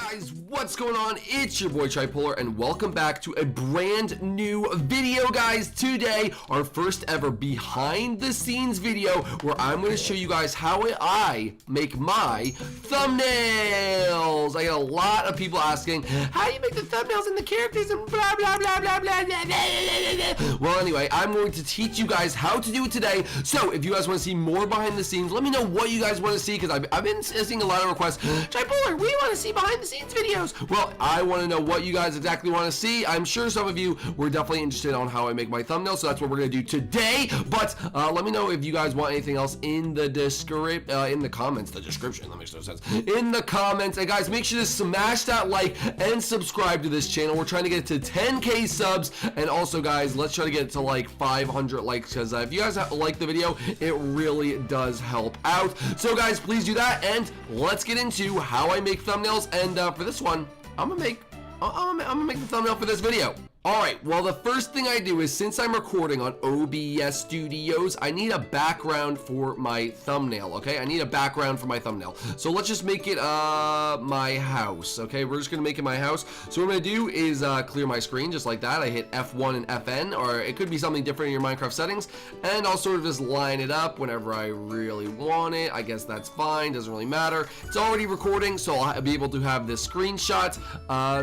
guys, what's going on? It's your boy Tripolar and welcome back to a brand new video, guys. Today, our first ever behind the scenes video where I'm going to show you guys how I make my thumbnails. I get a lot of people asking, how do you make the thumbnails and the characters and blah, blah, blah, blah, blah, blah, blah. Well, anyway, I'm going to teach you guys how to do it today. So if you guys want to see more behind the scenes, let me know what you guys want to see because I've been seeing a lot of requests. Tripolar, we want to see behind the scenes videos. Well, I want to know what you guys exactly want to see. I'm sure some of you were definitely interested on how I make my thumbnails, so that's what we're going to do today. But let me know if you guys want anything else in the comments. The description, that makes no sense. In the comments. And guys, make sure to smash that like and subscribe to this channel. We're trying to get to 10K subs. And also, guys, let's try to get to like 500 likes because if you guys like the video, it really does help out. So, guys, please do that. And let's get into how I make thumbnails. And for this one, I'm gonna make the thumbnail for this video. Alright, well, the first thing I do is, since I'm recording on OBS Studios, I need a background for my thumbnail, okay? I need a background for my thumbnail. So let's just make it my house, okay? We're just gonna make it my house. So what I'm gonna do is clear my screen just like that. I hit F1 and FN, or it could be something different in your Minecraft settings, and I'll sort of just line it up whenever I really want it. I guess that's fine, doesn't really matter. It's already recording, so I'll be able to have this screenshot.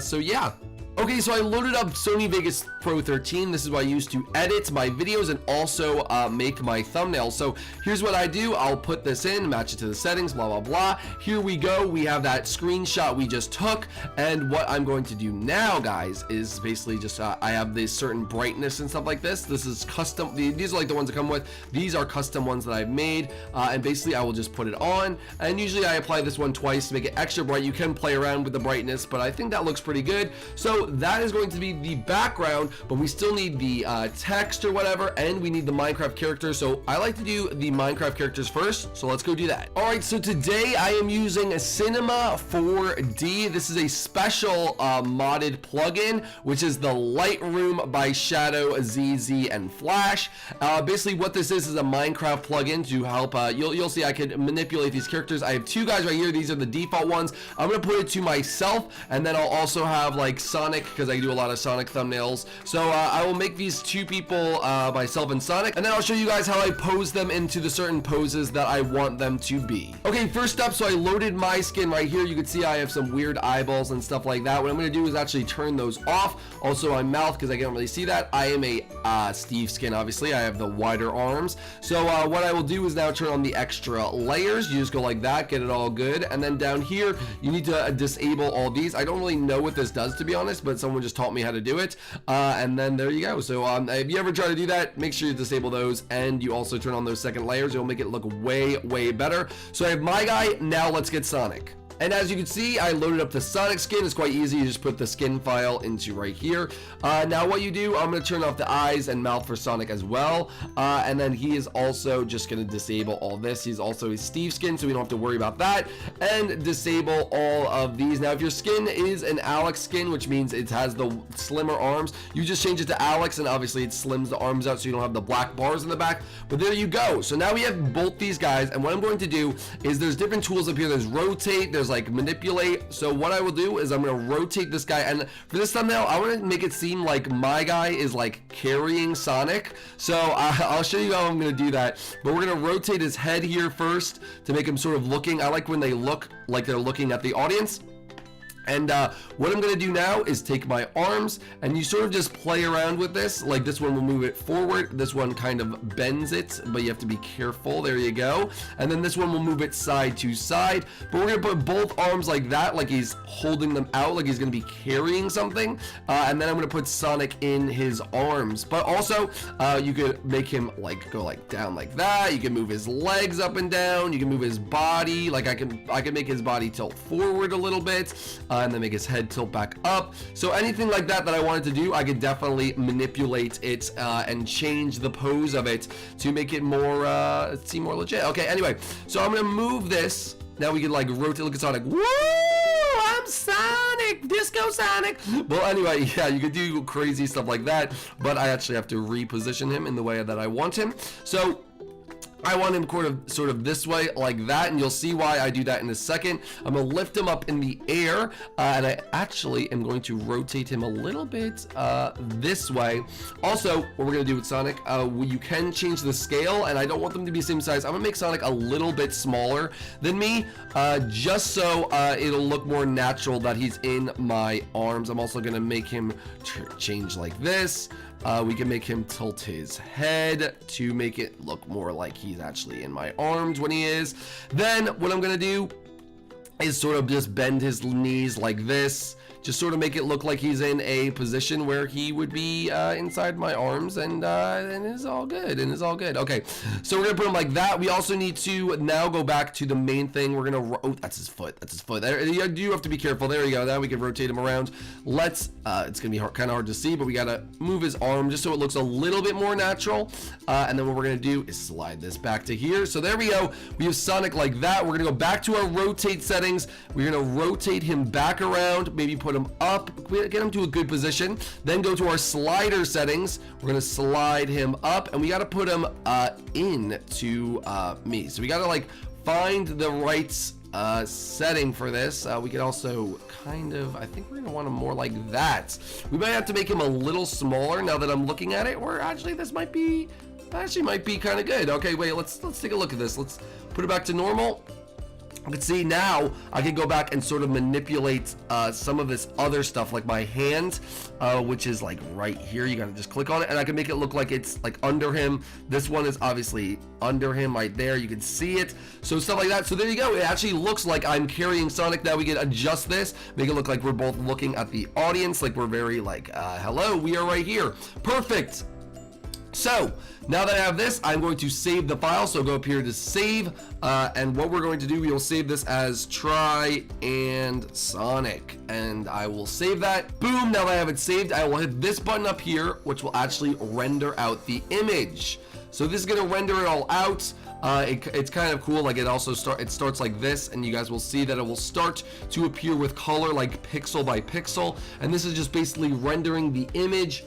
So yeah. Okay, so I loaded up Sony Vegas Pro 13. This is what I use to edit my videos and also make my thumbnails. So here's what I do. I'll put this in, match it to the settings, blah, blah, blah. Here we go. We have that screenshot we just took. And what I'm going to do now, guys, is basically just, I have this certain brightness and stuff like this. This is custom. These are like the ones that come with. These are custom ones that I've made. And basically, I will just put it on. And usually I apply this one twice to make it extra bright. You can play around with the brightness, but I think that looks pretty good. So that is going to be the background, but we still need the text or whatever, and we need the Minecraft characters. So I like to do the Minecraft characters first, so let's go do that. All right, so today I am using a Cinema 4D. This is a special modded plugin, which is the Lightroom by Shadow, ZZ, and Flash. Basically what this is a Minecraft plugin to help, you'll see I can manipulate these characters. I have two guys right here. These are the default ones. I'm gonna put it to myself, and then I'll also have like Sonic, because I do a lot of Sonic thumbnails. So I will make these two people, myself and Sonic, and then I'll show you guys how I pose them into the certain poses that I want them to be. Okay, first up, so I loaded my skin right here. You can see I have some weird eyeballs and stuff like that. What I'm going to do is actually turn those off. Also my mouth, because I can't really see that. I am a Steve skin, obviously. I have the wider arms. So what I will do is now turn on the extra layers. You just go like that, get it all good. And then down here, you need to disable all these. I don't really know what this does, to be honest, but someone just taught me how to do it, and then there you go. So if you ever try to do that, make sure you disable those, and you also turn on those second layers. It'll make it look way better. So I have my guy. Now let's get Sonic. And as you can see, I loaded up the Sonic skin. It's quite easy. You just put the skin file into right here. Now what you do, I'm going to turn off the eyes and mouth for Sonic as well. And then he is also just going to disable all this. He's also a Steve skin, so we don't have to worry about that. And disable all of these. Now, if your skin is an Alex skin, which means it has the slimmer arms, you just change it to Alex, and obviously it slims the arms out so you don't have the black bars in the back. But there you go. So now we have both these guys, and what I'm going to do is there's different tools up here. There's rotate, there's like manipulate. So what I will do is I'm going to rotate this guy, and for this thumbnail I want to make it seem like my guy is like carrying Sonic. So I'll show you how I'm going to do that, but we're going to rotate his head here first to make him sort of looking. I like when they look like they're looking at the audience. And what I'm going to do now is take my arms, and you sort of just play around with this. Like this one will move it forward. This one kind of bends it, but you have to be careful. There you go. And then this one will move it side to side. But we're going to put both arms like that, like he's holding them out, like he's going to be carrying something. And then I'm going to put Sonic in his arms. But also, you could make him like go like down like that. You can move his legs up and down. You can move his body. Like I can make his body tilt forward a little bit. And then make his head tilt back up. So anything like that I wanted to do, I could definitely manipulate it and change the pose of it to make it more seem more legit. Okay, anyway, so I'm gonna move this. Now we can like rotate. Look at Sonic. Woo! I'm Sonic, Disco Sonic. Well, anyway, yeah, you could do crazy stuff like that, but I actually have to reposition him in the way that I want him. So I want him sort of this way like that, and you'll see why I do that in a second. I'm gonna lift him up in the air, and I actually am going to rotate him a little bit this way. Also, what we're gonna do with Sonic, you can change the scale, and I don't want them to be the same size. I'm gonna make Sonic a little bit smaller than me, just so it'll look more natural that he's in my arms. I'm also gonna make him change like this. We can make him tilt his head to make it look more like he's actually in my arms when he is. Then what I'm gonna do is sort of just bend his knees like this, just sort of make it look like he's in a position where he would be inside my arms, and it's all good, Okay, so we're gonna put him like that. We also need to now go back to the main thing. We're gonna, oh, that's his foot, there, you do have to be careful. There you go. Now we can rotate him around. Let's it's gonna be kind of hard to see, but we gotta move his arm just so it looks a little bit more natural, and then what we're gonna do is slide this back to here. So there we go. We have Sonic like that. We're gonna go back to our rotate settings. We're gonna rotate him back around, maybe put him up, get him to a good position, then go to our slider settings. We're gonna slide him up, and we got to put him into me. So we got to like find the right setting for this. We could also kind of, I think we're gonna want him more like that. We might have to make him a little smaller now that I'm looking at it, or actually this might be kind of good. Okay, wait, let's take a look at this. Let's put it back to normal. You can see now I can go back and sort of manipulate some of this other stuff, like my hand, which is like right here. You gotta just click on it, and I can make it look like it's like under him. This one is obviously under him right there. You can see it. So stuff like that. So there you go. It actually looks like I'm carrying Sonic. Now we can adjust this, make it look like we're both looking at the audience, like we're very like, hello, we are right here. Perfect. So now that I have this, I'm going to save the file. So go up here to save, and what we're going to do, we will save this as Try and Sonic, and I will save that. Boom, now that I have it saved, I will hit this button up here, which will actually render out the image. So this is going to render it all out. It's kind of cool. Like it also starts like this, and you guys will see that it will start to appear with color, like pixel by pixel, and this is just basically rendering the image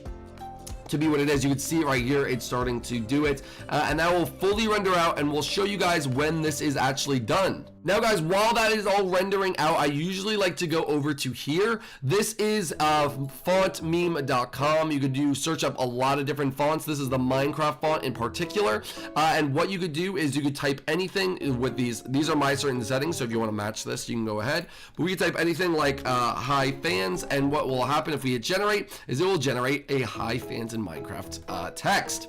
to be what it is. You can see it right here. It's starting to do it, and that will fully render out, and we'll show you guys when this is actually done. Now guys, while that is all rendering out, I usually like to go over to here. This is fontmeme.com. You could search up a lot of different fonts. This is the Minecraft font in particular, and what you could do is you could type anything with these are my certain settings, so if you want to match this, you can go ahead, but we can type anything like hi fans, and what will happen if we hit generate is it will generate a hi fans in Minecraft text.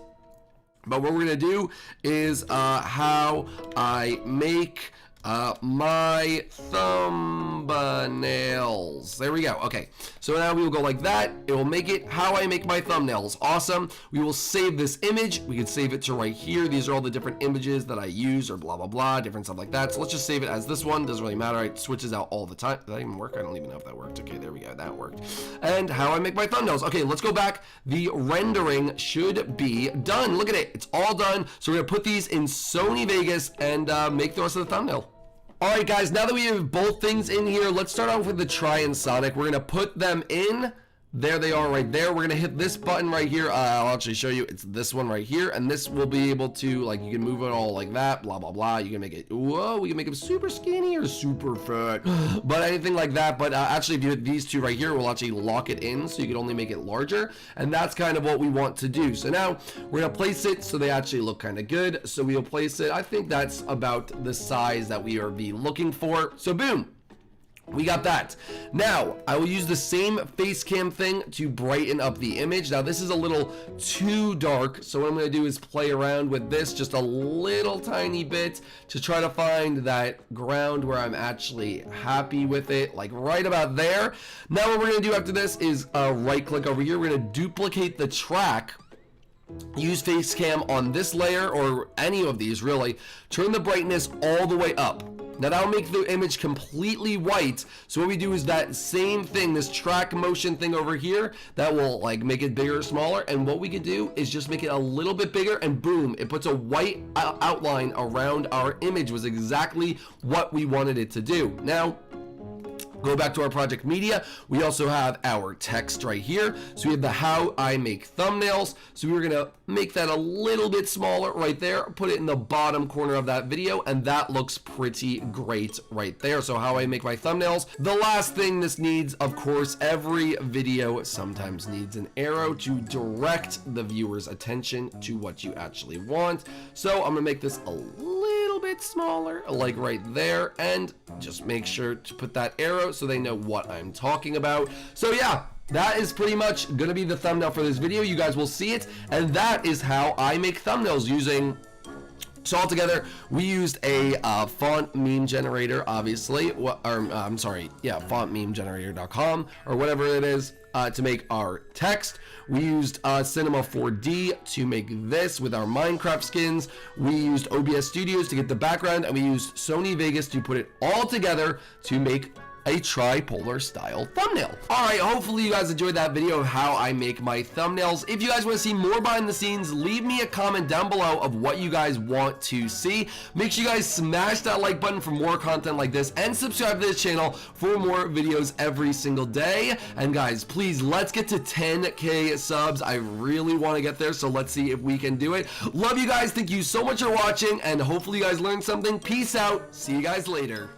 But what we're gonna do is how I make my thumbnails. There we go. Okay, so now we will go like that. It will make it how I make my thumbnails. Awesome. We will save this image. We can save it to right here. These are all the different images that I use, or blah blah blah, different stuff like that. So let's just save it as this one. Doesn't really matter. It switches out all the time. Did that even work? I don't even know if that worked. Okay, there we go. That worked. And how I make my thumbnails. Okay, let's go back. The rendering should be done. Look at it. It's all done. So we're gonna put these in Sony Vegas and make the rest of the thumbnail. Alright guys, now that we have both things in here, let's start off with the Try and Sonic. We're going to put them in. There they are right there. We're going to hit this button right here. I'll actually show you. It's this one right here. And this will be able to, like, you can move it all like that, blah, blah, blah. You can make it, whoa, we can make them super skinny or super fat. But anything like that. But actually, if you hit these two right here, we'll actually lock it in. So you can only make it larger. And that's kind of what we want to do. So now we're going to place it so they actually look kind of good. So we'll place it. I think that's about the size that we are looking for. So boom. We got that. Now, I will use the same face cam thing to brighten up the image. Now, this is a little too dark, so what I'm going to do is play around with this just a little tiny bit to try to find that ground where I'm actually happy with it, like right about there. Now, what we're going to do after this is right-click over here. We're going to duplicate the track. Use face cam on this layer, or any of these, really. Turn the brightness all the way up. Now that'll make the image completely white. So what we do is that same thing, this track motion thing over here, that will like make it bigger or smaller. And what we can do is just make it a little bit bigger, and boom, it puts a white outline around our image. Was exactly what we wanted it to do. Now, Go back to our project media. We also have our text right here. So we have the how I make thumbnails. So we're gonna make that a little bit smaller right there, put it in the bottom corner of that video, and that looks pretty great right there. So how I make my thumbnails. The last thing this needs, of course, every video sometimes needs an arrow to direct the viewer's attention to what you actually want. So I'm gonna make this a little bit smaller, like right there, and just make sure to put that arrow so they know what I'm talking about. So yeah, that is pretty much gonna be the thumbnail for this video. You guys will see it, and that is how I make thumbnails using. So altogether, we used a font meme generator, obviously, fontmemegenerator.com or whatever it is, to make our text. We used Cinema 4D to make this with our Minecraft skins. We used OBS Studios to get the background, and we used Sony Vegas to put it all together to make a tripolar style thumbnail. All right, hopefully you guys enjoyed that video of how I make my thumbnails. If you guys want to see more behind the scenes, leave me a comment down below of what you guys want to see. Make sure you guys smash that like button for more content like this, and subscribe to this channel for more videos every single day. And guys, please, let's get to 10K subs. I really want to get there, so let's see if we can do it. Love you guys. Thank you so much for watching, and hopefully you guys learned something. Peace out. See you guys later.